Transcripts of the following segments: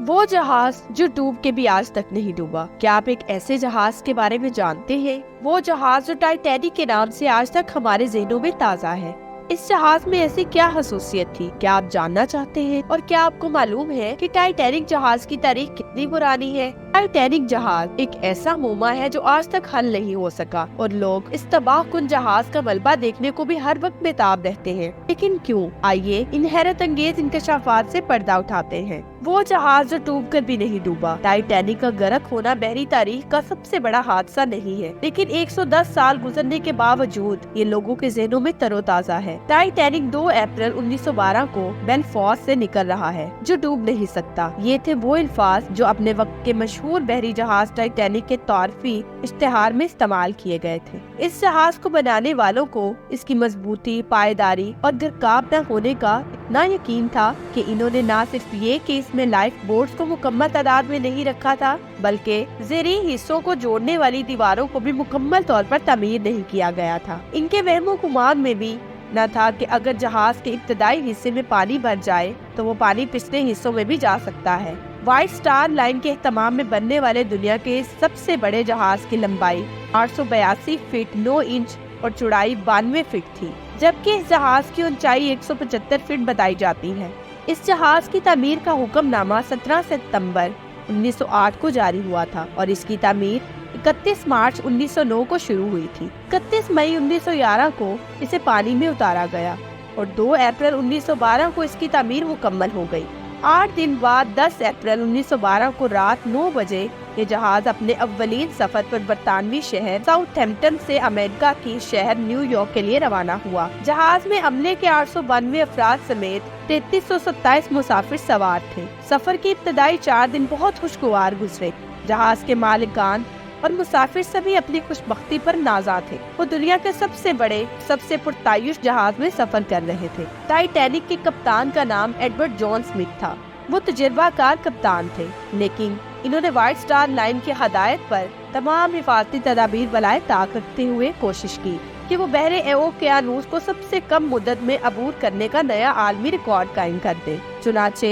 وہ جہاز جو ڈوب کے بھی آج تک نہیں ڈوبا۔ کیا آپ ایک ایسے جہاز کے بارے میں جانتے ہیں؟ وہ جہاز جو ٹائٹینک کے نام سے آج تک ہمارے ذہنوں میں تازہ ہے۔ اس جہاز میں ایسی کیا خصوصیت تھی؟ کیا آپ جاننا چاہتے ہیں؟ اور کیا آپ کو معلوم ہے کہ ٹائٹینک جہاز کی تاریخ کتنی پرانی ہے؟ ٹائٹینک جہاز ایک ایسا موما ہے جو آج تک حل نہیں ہو سکا، اور لوگ اس تباہ کن جہاز کا ملبہ دیکھنے کو بھی ہر وقت بےتاب رہتے ہیں۔ لیکن کیوں؟ آئیے ان حیرت انگیز انکشافات سے پردہ اٹھاتے ہیں۔ وہ جہاز جو ڈوب کر بھی نہیں ڈوبا۔ ٹائٹینک کا غرق ہونا بحری تاریخ کا سب سے بڑا حادثہ نہیں ہے، لیکن 110 سال گزرنے کے باوجود یہ لوگوں کے ذہنوں میں تر و تازہ ہے۔ ٹائٹینک 2 اپریل 1912 کو بیلفاسٹ سے نکل رہا ہے، جو ڈوب نہیں سکتا۔ یہ تھے وہ الفاظ جو اپنے وقت کے مشہور بحری جہاز ٹائٹینک کے تعارفی اشتہار میں استعمال کیے گئے تھے۔ اس جہاز کو بنانے والوں کو اس کی مضبوطی، پائیداری اور غرقاب نہ ہونے کا اتنا یقین تھا کہ انہوں نے نہ صرف یہ کہ اس میں لائف بورڈز کو مکمل تعداد میں نہیں رکھا تھا، بلکہ زیریں حصوں کو جوڑنے والی دیواروں کو بھی مکمل طور پر تعمیر نہیں کیا گیا تھا۔ ان کے وہم و گمان میں بھی نہ تھا کہ اگر جہاز کے ابتدائی حصے میں پانی بھر جائے تو وہ پانی پچھلے حصوں میں بھی جا سکتا ہے۔ وائٹ سٹار لائن کے اہتمام میں بننے والے دنیا کے سب سے بڑے جہاز کی لمبائی 882 فٹ 9 انچ اور چوڑائی 92 فٹ تھی، جبکہ اس جہاز کی اونچائی 175 فٹ بتائی جاتی ہے۔ اس جہاز کی تعمیر کا حکم نامہ 17 ستمبر 1908 کو جاری ہوا تھا، اور اس کی تعمیر 31 مارچ 1909 کو شروع ہوئی تھی۔ 31 مئی 1911 کو اسے پانی میں اتارا گیا، اور 2 اپریل 1912 کو اس کی تعمیر مکمل ہو گئی۔ 8 دن بعد 10 اپریل 1912 کو رات 9 بجے یہ جہاز اپنے اولین سفر پر برطانوی شہر ساؤتھ ہیمپٹن سے امریکہ کی شہر نیو یارک کے لیے روانہ ہوا۔ جہاز میں عملے کے 892 افراد سمیت 3327 مسافر سوار تھے۔ سفر کی ابتدائی 4 دن بہت خوشگوار گزرے۔ جہاز کے مالکان اور مسافر سبھی اپنی خوش بختی پر نازا تھے۔ وہ دنیا کے سب سے بڑے، سب سے پرتعیش جہاز میں سفر کر رہے تھے۔ ٹائٹینک کے کپتان کا نام ایڈورڈ جان سمتھ تھا۔ وہ تجربہ کار کپتان تھے، لیکن انہوں نے وائٹ سٹار لائن کی ہدایت پر تمام حفاظتی تدابیر بالائے طاق رکھتے ہوئے کوشش کی کہ وہ بحر اوقیانوس کو سب سے کم مدت میں عبور کرنے کا نیا عالمی ریکارڈ قائم کر دے۔ چنانچہ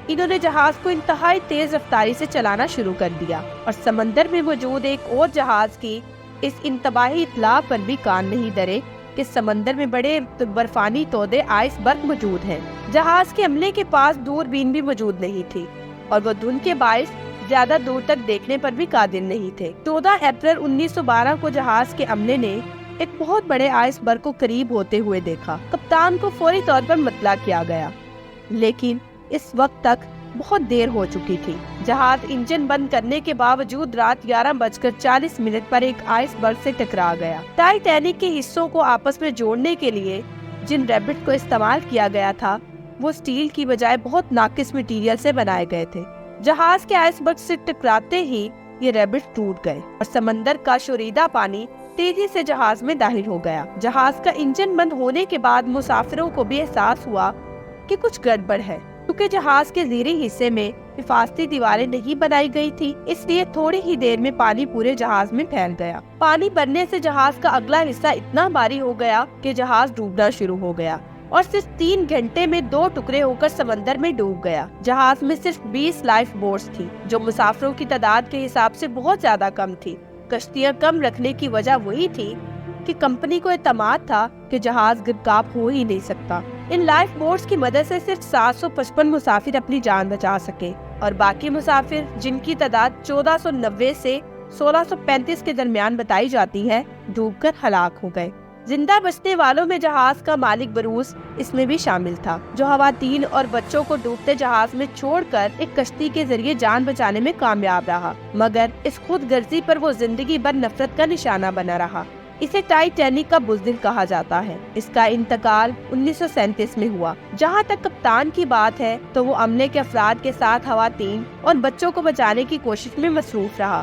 انہوں نے جہاز کو انتہائی تیز رفتاری سے چلانا شروع کر دیا، اور سمندر میں موجود ایک اور جہاز کی اس انتباہی اطلاع پر بھی کان نہیں دھرے کہ سمندر میں بڑے برفانی تودے آئس برگ موجود ہیں۔ جہاز کے عملے کے پاس دوربین بھی موجود نہیں تھی، اور وہ دھند کے باعث زیادہ دور تک دیکھنے پر بھی قادر نہیں تھے۔ 14 اپریل 1912 کو جہاز کے عملے نے ایک بہت بڑے آئس برگ کو قریب ہوتے ہوئے دیکھا۔ کپتان کو فوری طور پر مطلع کیا گیا، لیکن اس وقت تک بہت دیر ہو چکی تھی۔ جہاز انجن بند کرنے کے باوجود رات 11:40 پر ایک آئس برگ سے ٹکرا گیا۔ ٹائٹینک کے حصوں کو آپس میں جوڑنے کے لیے جن ریبٹ کو استعمال کیا گیا تھا وہ سٹیل کی بجائے بہت ناقص مٹیریل سے بنائے گئے تھے۔ جہاز کے آئس برگ سے ٹکراتے ہی یہ ریبٹ ٹوٹ گئے، اور سمندر کا شوریدہ پانی تیزی سے جہاز میں داخل ہو گیا۔ جہاز کا انجن بند ہونے کے بعد مسافروں کو بھی احساس ہوا کہ کچھ گڑبڑ ہے۔ کیونکہ جہاز کے زیریں حصے میں حفاظتی دیواریں نہیں بنائی گئی تھی، اس لیے تھوڑی ہی دیر میں پانی پورے جہاز میں پھیل گیا۔ پانی بھرنے سے جہاز کا اگلا حصہ اتنا بھاری ہو گیا کہ جہاز ڈوبنا شروع ہو گیا، اور صرف 3 گھنٹے میں 2 ٹکڑے ہو کر سمندر میں ڈوب گیا۔ جہاز میں صرف 20 لائف بورڈز تھی، جو مسافروں کی تعداد کے حساب سے بہت زیادہ کم تھی۔ کشتیاں کم رکھنے کی وجہ وہی تھی کہ کمپنی کو اعتماد تھا کہ جہاز غرقاب ہو ہی نہیں سکتا۔ ان لائف بورڈز کی مدد سے صرف 755 مسافر اپنی جان بچا سکے، اور باقی مسافر، جن کی تعداد 1490 سے 1635 کے درمیان بتائی جاتی ہے، ڈوب کر ہلاک ہو گئے۔ زندہ بچنے والوں میں جہاز کا مالک بروس اس میں بھی شامل تھا، جو خواتین اور بچوں کو ڈوبتے جہاز میں چھوڑ کر ایک کشتی کے ذریعے جان بچانے میں کامیاب رہا، مگر اس خود غرضی پر وہ زندگی بھر نفرت کا نشانہ بنا رہا۔ اسے ٹائٹینک کا بزدل کہا جاتا ہے۔ اس کا انتقال 1937 میں ہوا۔ جہاں تک کپتان کی بات ہے تو وہ عملے کے افراد کے ساتھ خواتین اور بچوں کو بچانے کی کوشش میں مصروف رہا۔